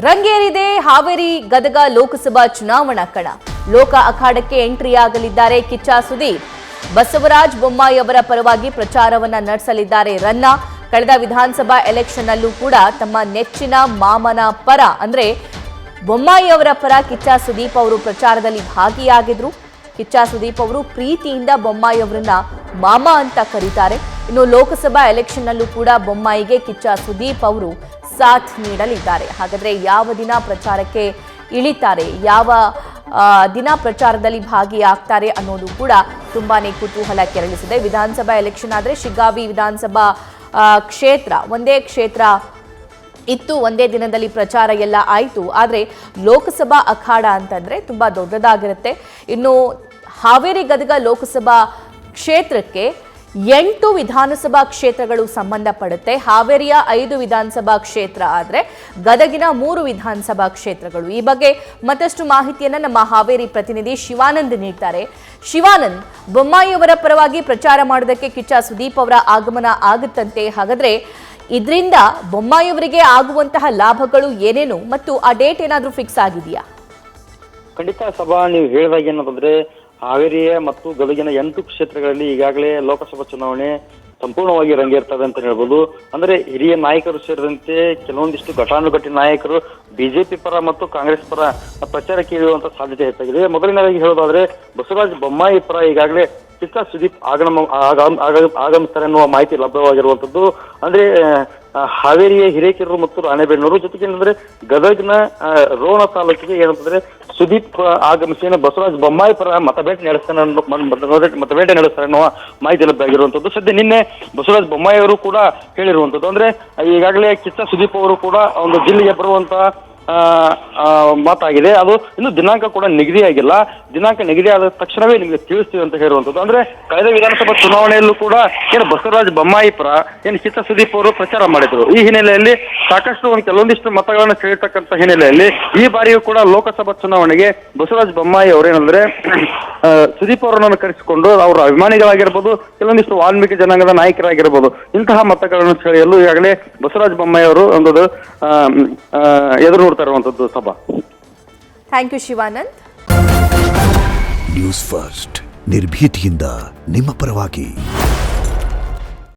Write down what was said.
ರಂಗೇರಿದೆ ಹಾವೇರಿ ಗದಗ ಲೋಕಸಭಾ ಚುನಾವಣಾ ಕಣ. ಲೋಕ ಅಖಾಡಕ್ಕೆ ಎಂಟ್ರಿ ಆಗಲಿದ್ದಾರೆ ಕಿಚ್ಚ ಸುದೀಪ್. ಬಸವರಾಜ ಬೊಮ್ಮಾಯಿ ಅವರ ಪರವಾಗಿ ಪ್ರಚಾರವನ್ನ ನಡೆಸಲಿದ್ದಾರೆ ರನ್ನ. ಕಳೆದ ವಿಧಾನಸಭಾ ಎಲೆಕ್ಷನ್ ಅಲ್ಲೂ ಕೂಡ ತಮ್ಮ ನೆಚ್ಚಿನ ಮಾಮನ ಪರ ಅಂದ್ರೆ ಬೊಮ್ಮಾಯಿ ಅವರ ಪರ ಕಿಚ್ಚ ಸುದೀಪ್ ಅವರು ಪ್ರಚಾರದಲ್ಲಿ ಭಾಗಿಯಾಗಿದ್ರು. ಕಿಚ್ಚ ಸುದೀಪ್ ಅವರು ಪ್ರೀತಿಯಿಂದ ಬೊಮ್ಮಾಯಿ ಅವರನ್ನ ಮಾಮ ಅಂತ ಕರೀತಾರೆ. ಇನ್ನು ಲೋಕಸಭಾ ಎಲೆಕ್ಷನ್ ಅಲ್ಲೂ ಕೂಡ ಬೊಮ್ಮಾಯಿಗೆ ಕಿಚ್ಚ ಸುದೀಪ್ ಅವರು ಸಾಥ್ ನೀಡಲಿದ್ದಾರೆ. ಹಾಗಾದ್ರೆ ಯಾವ ದಿನ ಪ್ರಚಾರಕ್ಕೆ ಇಳಿತಾರೆ, ಯಾವ ದಿನ ಪ್ರಚಾರದಲ್ಲಿ ಭಾಗಿಯಾಗ್ತಾರೆ ಅನ್ನೋದು ಕೂಡ ತುಂಬಾನೇ ಕುತೂಹಲ ಕೆರಳಿಸಿದೆ. ವಿಧಾನಸಭಾ ಎಲೆಕ್ಷನ್ ಆದ್ರೆ ಶಿಗ್ಗಾವಿ ವಿಧಾನಸಭಾ ಕ್ಷೇತ್ರ ಒಂದೇ ಕ್ಷೇತ್ರ ಇತ್ತು, ಒಂದೇ ದಿನದಲ್ಲಿ ಪ್ರಚಾರ ಎಲ್ಲ ಆಯಿತು. ಆದರೆ ಲೋಕಸಭಾ ಅಖಾಡ ಅಂತಂದ್ರೆ ತುಂಬಾ ದೊಡ್ಡದಾಗಿರುತ್ತೆ. ಇನ್ನು ಹಾವೇರಿ ಗದಗ ಲೋಕಸಭಾ ಕ್ಷೇತ್ರಕ್ಕೆ 8 ವಿಧಾನಸಭಾ ಕ್ಷೇತ್ರಗಳು ಸಂಬಂಧಪಡುತ್ತೆ. ಹಾವೇರಿಯ 5 ವಿಧಾನಸಭಾ ಕ್ಷೇತ್ರ ಆದರೆ ಗದಗಿನ 3 ವಿಧಾನಸಭಾ ಕ್ಷೇತ್ರಗಳು. ಈ ಬಗ್ಗೆ ಮತ್ತಷ್ಟು ಮಾಹಿತಿಯನ್ನು ನಮ್ಮ ಹಾವೇರಿ ಪ್ರತಿನಿಧಿ ಶಿವಾನಂದ್ ನೀಡ್ತಾರೆ. ಶಿವಾನಂದ್, ಬೊಮ್ಮಾಯಿ ಅವರ ಪರವಾಗಿ ಪ್ರಚಾರ ಮಾಡೋದಕ್ಕೆ ಕಿಚ್ಚ ಸುದೀಪ್ ಅವರ ಆಗಮನ ಆಗುತ್ತಂತೆ. ಹಾಗಾದ್ರೆ ಇದರಿಂದ ಬೊಮ್ಮಾಯಿ ಅವರಿಗೆ ಆಗುವಂತಹ ಲಾಭಗಳು ಏನೇನು ಮತ್ತು ಆ ಡೇಟ್ ಏನಾದರೂ ಫಿಕ್ಸ್ ಆಗಿದೆಯಾ? ಖಂಡಿತ ಸಭಾ, ನೀವು ಹೇಳಿದಾಗ ಏನಂತಂದ್ರೆ ಹಾವೇರಿಯ ಮತ್ತು ಗದಗಿನ 8 ಕ್ಷೇತ್ರಗಳಲ್ಲಿ ಈಗಾಗಲೇ ಲೋಕಸಭಾ ಚುನಾವಣೆ ಸಂಪೂರ್ಣವಾಗಿ ರಂಗೇರ್ತದೆ ಅಂತ ಹೇಳ್ಬೋದು. ಅಂದ್ರೆ ಹಿರಿಯ ನಾಯಕರು ಸೇರಿದಂತೆ ಕೆಲವೊಂದಿಷ್ಟು ಘಟಾನುಘಟಿ ನಾಯಕರು ಬಿಜೆಪಿ ಪರ ಮತ್ತು ಕಾಂಗ್ರೆಸ್ ಪರ ಪ್ರಚಾರಕ್ಕೆ ಇಳಿಯುವಂತ ಸಾಧ್ಯತೆ ಹೆಚ್ಚಾಗಿದೆ. ಮೊದಲನೇದಾಗಿ ಹೇಳೋದಾದ್ರೆ ಬಸವರಾಜ ಬೊಮ್ಮಾಯಿ ಪರ ಈಗಾಗಲೇ ಕಿಚ್ಚ ಸುದೀಪ್ ಆಗಮಿಸ್ತಾರೆ ಅನ್ನುವ ಮಾಹಿತಿ ಲಭ್ಯವಾಗಿರುವಂತದ್ದು. ಅಂದ್ರೆ ಹಾವೇರಿಯ ಹಿರೇಕೆರೂರು ಮತ್ತು ರಾಣೆಬೆನ್ನೂರು ಜೊತೆಗೆ ಏನಂದ್ರೆ ಗದಗ್ನ ರೋಣ ತಾಲೂಕಿಗೆ ಏನಂತಂದ್ರೆ ಸುದೀಪ್ ಆಗಮಿಸಿ ಬಸವರಾಜ ಬೊಮ್ಮಾಯಿ ಪರ ಮತಬೇಟೆ ನಡೆಸ್ತಾರೆ ಅನ್ನುವ ಮಾಹಿತಿ ಲಭ್ಯ ಆಗಿರುವಂತದ್ದು. ಸದ್ಯ ನಿನ್ನೆ ಬಸವರಾಜ ಬೊಮ್ಮಾಯಿ ಅವರು ಕೂಡ ಹೇಳಿರುವಂತದ್ದು. ಅಂದ್ರೆ ಈಗಾಗಲೇ ಕಿಚ್ಚ ಸುದೀಪ್ ಅವರು ಕೂಡ ಒಂದು ಜಿಲ್ಲೆಗೆ ಬರುವಂತ ಮಾತಾಗಿದೆ. ಅದು ಇನ್ನು ದಿನಾಂಕ ಕೂಡ ನಿಗದಿಯಾಗಿಲ್ಲ. ದಿನಾಂಕ ನಿಗದಿ ಆದ ತಕ್ಷಣವೇ ನಿಮಗೆ ತಿಳಿಸ್ತೀವಿ ಅಂತ ಹೇಳುವಂಥದ್ದು. ಅಂದ್ರೆ ಕಳೆದ ವಿಧಾನಸಭಾ ಚುನಾವಣೆಯಲ್ಲೂ ಕೂಡ ಏನು ಬಸವರಾಜ ಬೊಮ್ಮಾಯಿ ಪರ ಏನು ಕಿಚ್ಚ ಸುದೀಪ್ ಅವರು ಪ್ರಚಾರ ಮಾಡಿದ್ರು. ಈ ಹಿನ್ನೆಲೆಯಲ್ಲಿ ಸಾಕಷ್ಟು ಕೆಲವೊಂದಿಷ್ಟು ಮತಗಳನ್ನು ಸೆಳೀತಕ್ಕಂಥ ಹಿನ್ನೆಲೆಯಲ್ಲಿ ಈ ಬಾರಿಯೂ ಕೂಡ ಲೋಕಸಭಾ ಚುನಾವಣೆಗೆ ಬಸವರಾಜ ಬೊಮ್ಮಾಯಿ ಅವರೇನಂದ್ರೆ ಸುದೀಪ್ ಅವರನ್ನು ಕರೆಸಿಕೊಂಡು ಅವರ ಅಭಿಮಾನಿಗಳಾಗಿರ್ಬೋದು, ಕೆಲವೊಂದಿಷ್ಟು ವಾಲ್ಮೀಕಿ ಜನಾಂಗದ ನಾಯಕರಾಗಿರ್ಬೋದು, ಇಂತಹ ಮತಗಳನ್ನು ಸೆಳೆಯಲು ಈಗಾಗಲೇ ಬಸವರಾಜ ಬೊಮ್ಮಾಯಿ ಅವರು ಒಂದು ಎದುರು ನೋಡ್ತಾ ಇರುವಂತದ್ದು. ಸಭಾ, thank you Shivanand. News first ನಿರ್ಭೀತಿಯಿಂದ ನಿಮ್ಮ ಪರವಾಗಿ.